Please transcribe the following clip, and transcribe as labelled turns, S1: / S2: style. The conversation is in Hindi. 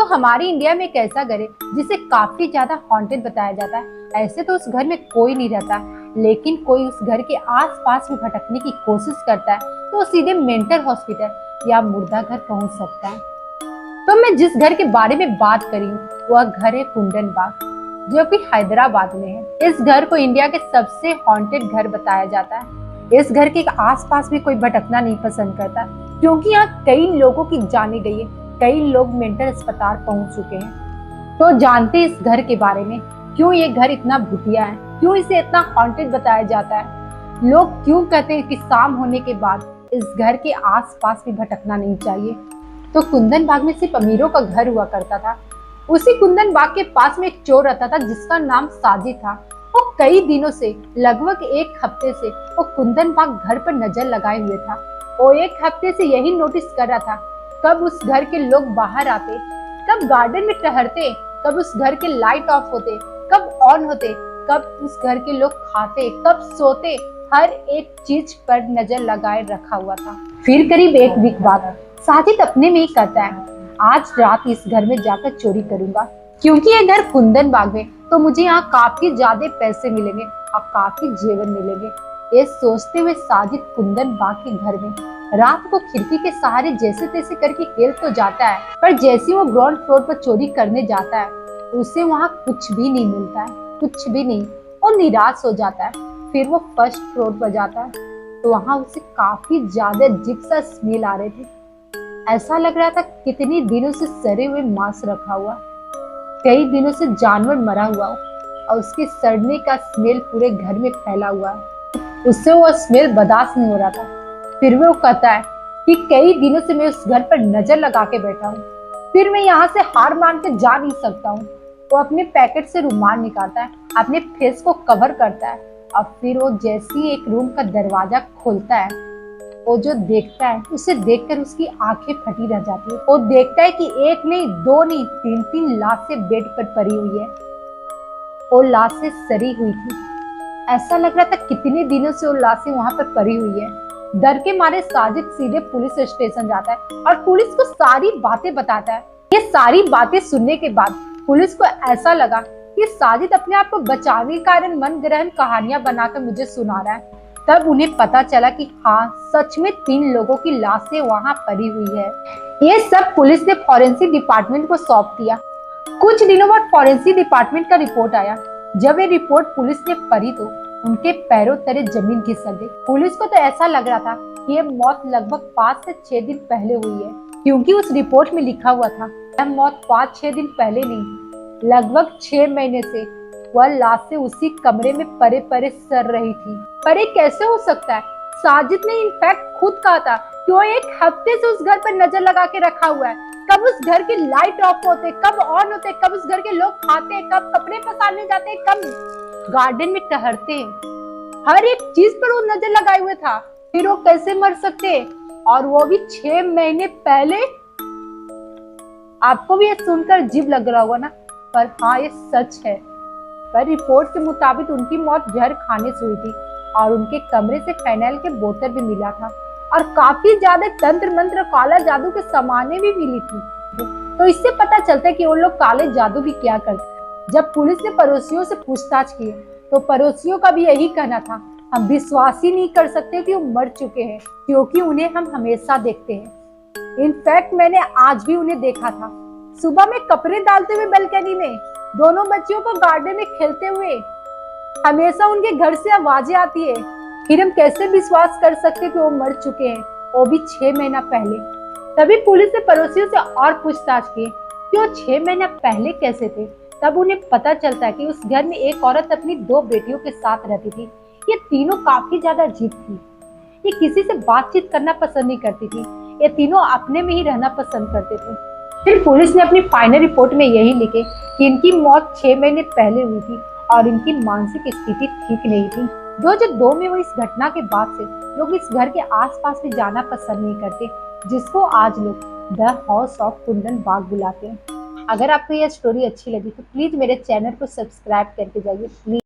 S1: हमारे इंडिया में एक ऐसा घर है जिसे काफी ज्यादा हॉन्टेड बताया जाता है। ऐसे तो उस घर में कोई नहीं रहता, लेकिन कोई उस घर के आसपास में भटकने की कोशिश करता है तो वो सीधे मेंटल हॉस्पिटल या मुर्दा घर पहुंच सकता है। तो मैं जिस घर के बारे में बात कर रही हूँ वह घर है कुंदन बाग, जो कि हैदराबाद में है। इस घर को इंडिया के सबसे हॉन्टेड घर बताया जाता है। इस घर के आसपास भी कोई भटकना नहीं पसंद करता, क्योंकि यहाँ कई लोगों की जाने गई है, कई लोग मेंटल अस्पताल पहुंच चुके हैं। तो जानते हैं इस घर के बारे में, क्यों ये घर इतना भूतिया है, क्यों इसे इतना हॉन्टेड बताया जाता है, लोग क्यों कहते हैं कि शाम होने के बाद इस घर के आसपास भी भटकना नहीं चाहिए। तो कुंदन बाग में सिर्फ अमीरों का घर हुआ करता था। उसी कुंदन बाग के पास में एक चोर रहता था जिसका नाम साजिद था। वो कई दिनों से, लगभग एक हफ्ते से वो कुंदन बाग घर पर नजर लगाए हुए था। वो एक हफ्ते से यही नोटिस कर रहा था कब उस घर के लोग बाहर आते, कब गार्डन में टहलते, कब उस घर के लाइट ऑफ होते, कब ऑन होते, कब उस घर के लोग खाते, कब सोते, हर एक चीज पर नजर लगाए रखा हुआ था। फिर करीब एक वीक बाद साजिद अपने में ही कहता है, आज रात इस घर में जाकर चोरी करूंगा, क्योंकि ये घर कुंदन बाग में तो मुझे यहाँ काफी ज्यादा पैसे मिलेंगे और काफी जेवर मिलेंगे। ये सोचते हुए साजिद कुंदन बाग के घर में रात को खिड़की के सहारे जैसे तैसे करके खेल तो जाता है, पर जैसे वो ग्राउंड फ्लोर पर चोरी करने जाता है उसे वहाँ कुछ भी नहीं मिलता है, कुछ भी नहीं। वो निराश हो जाता है। फिर वो फर्स्ट फ्लोर पर जाता है तो वहाँ उसे काफी ज्यादा अजीब सा स्मेल आ रहे थे। ऐसा लग रहा था कितने दिनों से सड़े हुए मांस रखा हुआ, कई दिनों से जानवर मरा हुआ और उसके सड़ने का स्मेल पूरे घर में फैला हुआ है। उससे वो स्मेल बर्दाश्त नहीं हो रहा था। फिर वो कहता है कि कई दिनों से मैं उस घर पर नजर लगा के बैठा हूँ, फिर मैं यहाँ से हार मान के जा नहीं सकता हूँ। वो अपने पैकेट से रुमाल निकालता है, अपने फेस को कवर करता है और फिर वो जैसे ही एक रूम का दरवाजा खोलता है, वो जो देखता है उसे देखकर उसकी आंखें फटी रह जाती है। वो देखता है कि एक नहीं, दो नहीं, तीन तीन लाशें बेड पर पड़ी हुई है। वो लाशें सड़ी हुई थी। ऐसा लग रहा था कितने दिनों से वो लाशें वहां पर पड़ी हुई है। डर के मारे साजिद सीधे पुलिस स्टेशन जाता है और पुलिस को सारी बातें बताता है। ये सारी बातें सुनने के बाद पुलिस को ऐसा लगा कि साजिद अपने आप को बचाने के कारण मन ग्रहण कहानियां बनाकर मुझे सुना रहा है। तब उन्हें पता चला कि हाँ, सच में 3 लोगों की लाशें वहां पड़ी हुई है। ये सब पुलिस ने फॉरेंसिक डिपार्टमेंट को सौंप दिया। कुछ दिनों बाद फॉरेंसिक डिपार्टमेंट का रिपोर्ट आया। जब ये रिपोर्ट पुलिस ने पढ़ी तो उनके पैरों तले जमीन खिसक गई। पुलिस को तो ऐसा लग रहा था कि ये मौत लगभग 5 से 6 दिन पहले हुई है, क्योंकि उस रिपोर्ट में लिखा हुआ था यह मौत 5-6 दिन पहले नहीं, लगभग 6 महीने से वह लाशें उसी कमरे में परे परे सड़ रही थी। पर ये कैसे हो सकता है? साजिद ने इनफैक्ट खुद कहा था कि वो एक हफ्ते से उस घर पर नजर लगा के रखा हुआ है। कब उस घर के लाइट ऑफ होते, कब ऑन होते, कब उस घर के लोग खाते, कब कपड़े पसारने जाते, कब गार्डन में टहलते, हर एक चीज पर वो नजर लगाए हुए था। फिर वो कैसे मर सकते, और वो भी 6 महीने पहले। आपको भी ये सुनकर अजीब लग रहा होगा ना, पर हाँ ये सच है। पर रिपोर्ट के मुताबिक उनकी मौत जहर खाने से हुई थी और उनके कमरे से फेनाइल के बोतल भी मिला था और काफी ज्यादा तंत्र मंत्र काला जादू के सामानें भी मिली थी। तो इससे पता चलता है कि वो लोग काले जादू भी क्या करते। जब पुलिस ने पड़ोसियों से पूछताछ की तो पड़ोसियों का भी यही कहना था, हम विश्वास ही नहीं कर सकते कि वो मर चुके हैं, क्योंकि उन्हें हम हमेशा देखते हैं। इनफैक्ट मैंने आज भी उन्हें देखा था, सुबह में कपड़े डालते हुए बालकनी में, दोनों बच्चियों को गार्डन में खेलते हुए। हमेशा उनके घर से आवाजें आती है। फिर हम कैसे विश्वास कर सकते कि वो मर चुके हैं, वो भी 6 महीना पहले। तभी पुलिस ने पड़ोसियों से और पूछताछ की कि वो 6 महीना पहले कैसे थे। तब उन्हें पता चलता है कि उस घर में एक औरत अपनी 2 बेटियों के साथ रहती थी। ये तीनों काफी ज्यादा अजीब थी। ये किसी से बातचीत करना पसंद नहीं करती थी। ये तीनों अपने में ही रहना पसंद करते थे। फिर पुलिस ने अपनी फाइनल रिपोर्ट में यही लिखे कि इनकी मौत 6 महीने पहले हुई थी और इनकी मानसिक स्थिति ठीक नहीं थी। 2002 में हुई इस घटना के बाद से लोग इस घर के आसपास भी जाना पसंद नहीं करते, जिसको आज लोग द हाउस ऑफ कुंदन बाग बुलाते हैं। अगर आपको यह स्टोरी अच्छी लगी तो प्लीज मेरे चैनल को सब्सक्राइब करके जाइए प्लीज।